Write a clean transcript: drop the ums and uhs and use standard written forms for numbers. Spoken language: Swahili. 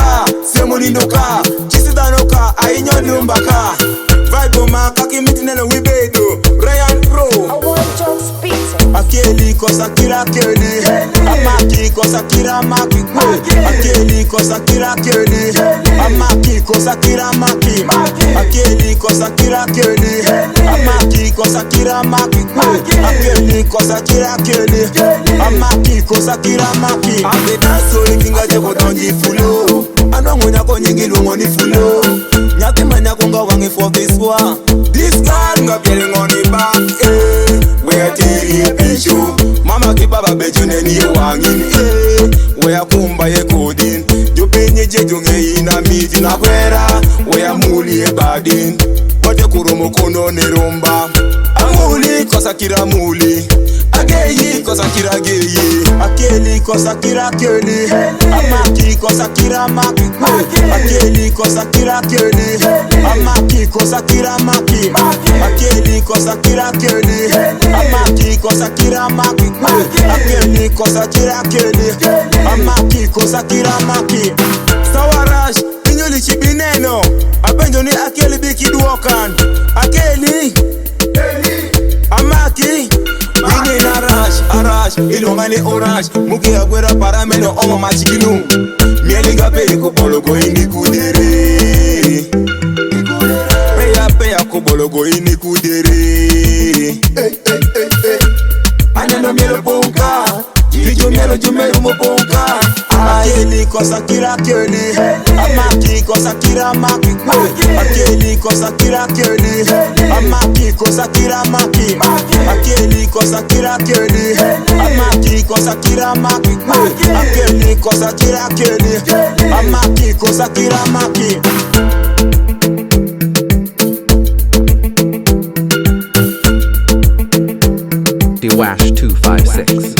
ka semulindoka chisidanoka ainyonyumbaka vibe makaki mitinene wibedo Ryan Pro akeli kosa kila keli amaki kosa kila maki akeli kosa kila keli amaki kosa kila maki akeli kosa kila keli amaki kosa kila maki akeli kosa kila keli amaki kosa kila maki ame danso ikinga jebo donji fulo anongo nyako nyingi lungo ni fulo nyate manyako nga wangi for this one this girl nga biere ngoni back where tiri bishu mama kibaba beju neni wangin where kumba ye kodin jopenye jejonge ina miti na kwera where muli e badin wade kuromo kono ne romba amuli kosa kira muli ageyi kosa kira geyi akeli kosa kira keli amaki kosa kira maki akeli kosa kira keli amaki kosa kira maki akeli kosa kira keli amaki kosa kira maki akeli kosa kira keli amaki kosa kira maki Sawarash inyoli chibineno apenjo ni akeli bikiduokan akeli amaki Ini na arash, ilongani orash Muki agwera parameno omo machikinu Mieliga peye kubologo ini kudere Peya kubologo ini kudere Aneno mielo bonka Jijo mielo jumero mo bonka Akeli kosa kira keli amaki kosa kira maki akeli kosa kira keli amaki kosa kira maki akeli kosa kira keli amaki kosa kira maki akeli kosa kira keli amaki kosa kira maki Dwash 256